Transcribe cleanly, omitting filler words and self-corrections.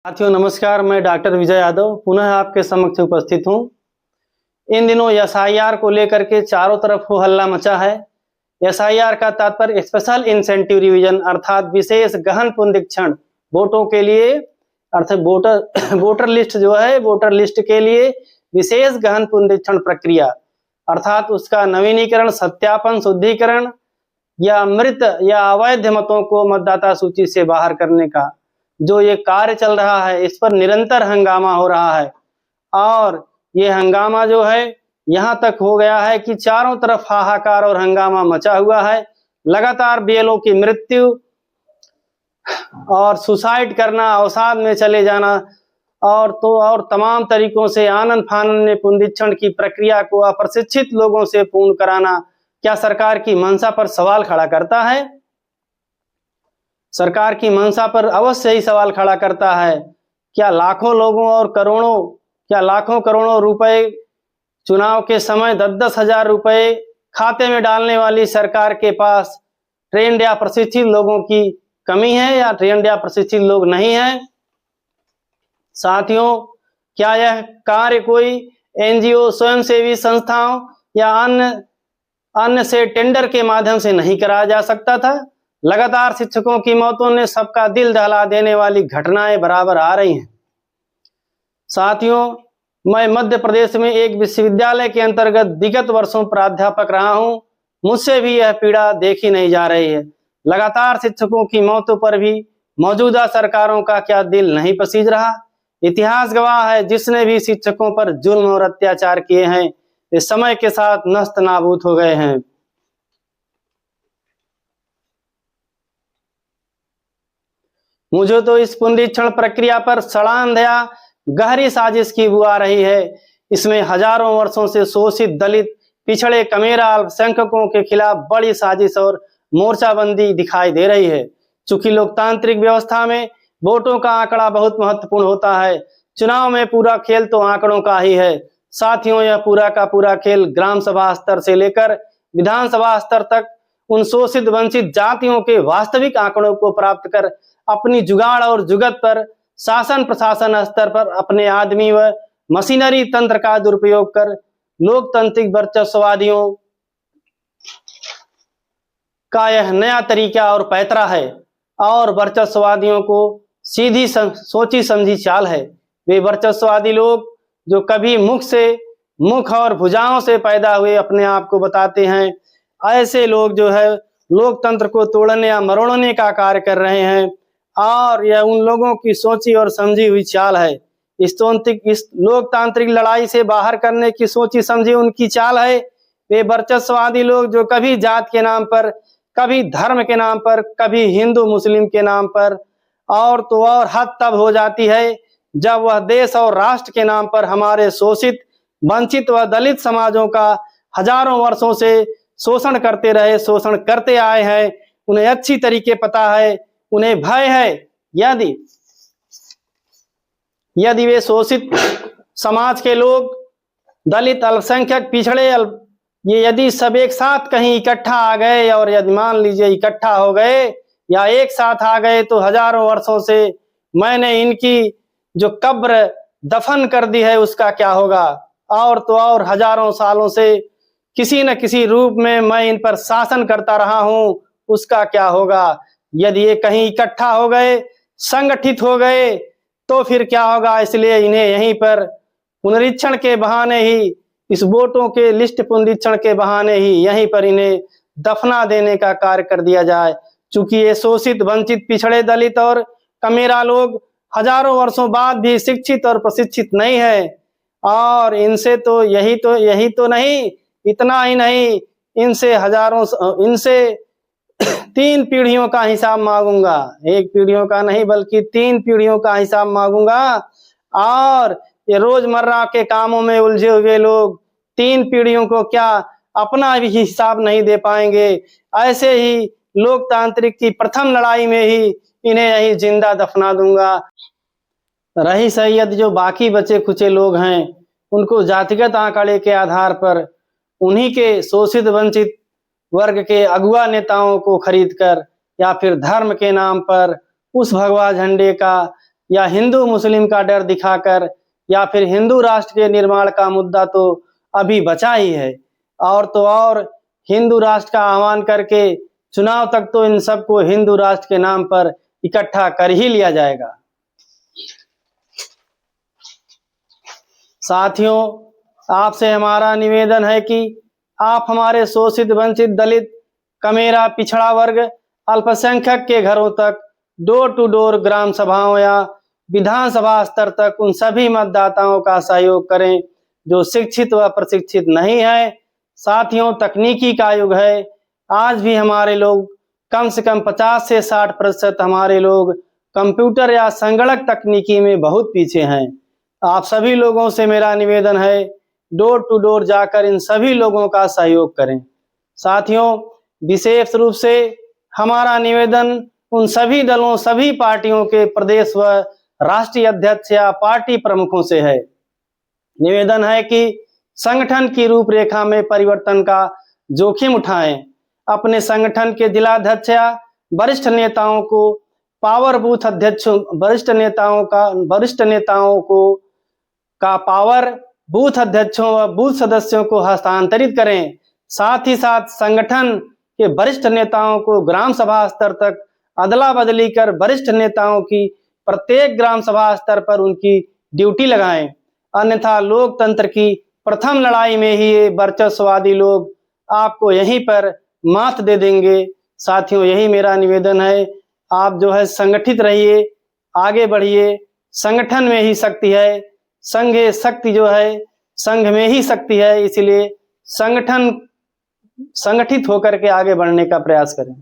साथियों नमस्कार, मैं डॉक्टर विजय यादव पुनः आपके समक्ष उपस्थित हूं। इन दिनों एसआईआर को लेकर के चारों तरफ हो हल्ला मचा है। एसआईआर का तात्पर्य स्पेशल इंसेंटिव रिवीजन अर्थात विशेष गहन पुनरीक्षण वोटों के लिए अर्थात वोटर लिस्ट जो है वोटर लिस्ट के लिए विशेष गहन पुनरीक्षण प्रक्रिया अर्थात उसका नवीनीकरण, सत्यापन, शुद्धिकरण या मृत या अवैध मतों को मतदाता सूची से बाहर करने का जो ये कार्य चल रहा है, इस पर निरंतर हंगामा हो रहा है। और ये हंगामा जो है यहाँ तक हो गया है कि चारों तरफ हाहाकार और हंगामा मचा हुआ है। लगातार बीएलओ की मृत्यु और सुसाइड करना, अवसाद में चले जाना और तमाम तरीकों से आनन फानन में पुनरीक्षण की प्रक्रिया को अप्रशिक्षित लोगों से पूर्ण कराना क्या सरकार की मंशा पर सवाल खड़ा करता है? सरकार की मंशा पर अवश्य ही सवाल खड़ा करता है। क्या लाखों लोगों और लाखों करोड़ों रुपए चुनाव के समय 10-10 हजार रुपए खाते में डालने वाली सरकार के पास ट्रेंड या प्रशिक्षित लोगों की कमी है या ट्रेंड या प्रशिक्षित लोग नहीं है? साथियों, क्या यह कार्य कोई एनजीओ, स्वयंसेवी संस्थाओं या अन्य से टेंडर के माध्यम से नहीं कराया जा सकता था? लगातार शिक्षकों की मौतों ने सबका दिल दहला देने वाली घटनाएं बराबर आ रही हैं। साथियों, मैं मध्य प्रदेश में एक विश्वविद्यालय के अंतर्गत विगत वर्षों प्राध्यापक रहा हूं। मुझसे भी यह पीड़ा देखी नहीं जा रही है। लगातार शिक्षकों की मौतों पर भी मौजूदा सरकारों का क्या दिल नहीं पसीज रहा? इतिहास गवाह है, जिसने भी शिक्षकों पर जुल्म और अत्याचार किए हैं वे समय के साथ नस्त नाबूद हो गए हैं। मुझे तो इस पुनरीक्षण प्रक्रिया पर सड़ांधया गहरी साजिश की बू आ रही है। इसमें हजारों वर्षों से शोषित दलित, पिछड़े, कमेरा, अल्पसंख्यकों के खिलाफ बड़ी साजिश और मोर्चाबंदी दिखाई दे रही है। चूंकि लोकतांत्रिक व्यवस्था में वोटों का आंकड़ा बहुत महत्वपूर्ण होता है, चुनाव में पूरा खेल तो आंकड़ों का ही है। साथियों, यह पूरा का पूरा खेल ग्राम सभा स्तर से लेकर विधानसभा स्तर तक उन शोषित वंचित जातियों के वास्तविक आंकड़ों को प्राप्त कर अपनी जुगाड़ और जुगत पर शासन प्रशासन स्तर पर अपने आदमी व मशीनरी तंत्र का दुरुपयोग कर लोकतांत्रिक वर्चस्ववादियों का यह नया तरीका और पैतरा है और वर्चस्ववादियों को सीधी सोची समझी चाल है। वे वर्चस्ववादी लोग जो कभी मुख और भुजाओं से पैदा हुए अपने आप को बताते हैं, ऐसे लोग जो है लोकतंत्र को तोड़ने या मरोड़ने का कार्य कर रहे हैं और यह उन लोगों की सोची और समझी हुई चाल है। इस लोकतांत्रिक लड़ाई से बाहर करने की सोची समझी उनकी चाल है। वे वर्चस्ववादी लोग जो कभी जात के नाम पर, कभी धर्म के नाम पर, कभी हिंदू मुस्लिम के नाम पर और तो और हद तब हो जाती है जब वह देश और राष्ट्र के नाम पर हमारे शोषित, वंचित व दलित समाजों का हजारों वर्षों से शोषण करते रहे, शोषण करते आए हैं। उन्हें अच्छी तरीके पता है, उन्हें भय है यदि वे शोषित समाज के लोग, दलित, अल्पसंख्यक, पिछड़े, ये यदि सब एक साथ कहीं इकट्ठा आ गए और यदि मान लीजिए इकट्ठा हो गए या एक साथ आ गए तो हजारों वर्षों से मैंने इनकी जो कब्र दफन कर दी है उसका क्या होगा? और तो और हजारों सालों से किसी न किसी रूप में मैं इन पर शासन करता रहा हूं, उसका क्या होगा? यदि ये कहीं इकट्ठा हो गए, संगठित हो गए तो फिर क्या होगा? इसलिए इन्हें यहीं पर पुनरीक्षण के बहाने ही, इस वोटों के लिस्ट पुनरीक्षण के बहाने ही यहीं पर इन्हें दफना देने का कार्य कर दिया जाए। चूंकि ये शोषित, वंचित, पिछड़े, दलित और कमेरा लोग हजारों वर्षों बाद भी शिक्षित और प्रशिक्षित नहीं है और इनसे तो यही तो नहीं, इतना ही नहीं, इनसे 3 पीढ़ियों का हिसाब मांगूंगा। 1 पीढ़ियों का नहीं बल्कि 3 पीढ़ियों का हिसाब मांगूंगा। और ये रोजमर्रा के कामों में उलझे हुए लोग 3 पीढ़ियों को क्या अपना भी हिसाब नहीं दे पाएंगे। ऐसे ही लोकतांत्रिक की प्रथम लड़ाई में ही इन्हें यही जिंदा दफना दूंगा। रही सैयद जो बाकी बचे खुचे लोग हैं, उनको जातिगत आंकड़े के आधार पर उन्हीं के शोषित वंचित वर्ग के अगुआ नेताओं को खरीदकर या फिर धर्म के नाम पर उस भगवा झंडे का या हिंदू मुस्लिम का डर दिखाकर या फिर हिंदू राष्ट्र के निर्माण का मुद्दा तो अभी बचा ही है, और तो और हिंदू राष्ट्र का आह्वान करके चुनाव तक तो इन सबको हिंदू राष्ट्र के नाम पर इकट्ठा कर ही लिया जाएगा। साथियों, आपसे हमारा निवेदन है कि आप हमारे शोषित, वंचित, दलित, कमेरा, पिछड़ा वर्ग, अल्पसंख्यक के घरों तक डोर टू डोर ग्राम सभाओं या विधानसभा स्तर तक उन सभी मतदाताओं का सहयोग करें जो शिक्षित व प्रशिक्षित नहीं है। साथियों, तकनीकी का युग है। आज भी हमारे लोग कम से कम 50 से 60% हमारे लोग कंप्यूटर या संगणक तकनीकी में बहुत पीछे हैं। आप सभी लोगों से मेरा निवेदन है, डोर टू डोर जाकर इन सभी लोगों का सहयोग करें। साथियों, विशेष रूप से हमारा निवेदन उन सभी दलों, सभी पार्टियों के प्रदेश व राष्ट्रीय अध्यक्ष या पार्टी प्रमुखों से है। निवेदन है कि संगठन की रूपरेखा में परिवर्तन का जोखिम उठाएं। अपने संगठन के जिलाध्यक्ष या वरिष्ठ नेताओं को पावर बूथ अध्यक्षों, वरिष्ठ नेताओं का पावर बूथ अध्यक्षों व बूथ सदस्यों को हस्तांतरित करें। साथ ही साथ संगठन के वरिष्ठ नेताओं को ग्राम सभा स्तर तक अदला बदली कर वरिष्ठ नेताओं की प्रत्येक ग्राम सभा स्तर पर उनकी ड्यूटी लगाएं, अन्यथा लोकतंत्र की प्रथम लड़ाई में ही ये वर्चस्ववादी लोग आपको यहीं पर मात दे देंगे। साथियों, यही मेरा निवेदन है, आप जो है संगठित रहिए, आगे बढ़िए। संगठन में ही शक्ति है, संघे शक्ति जो है, संघ में ही शक्ति है। इसलिए संगठित होकर के आगे बढ़ने का प्रयास करें।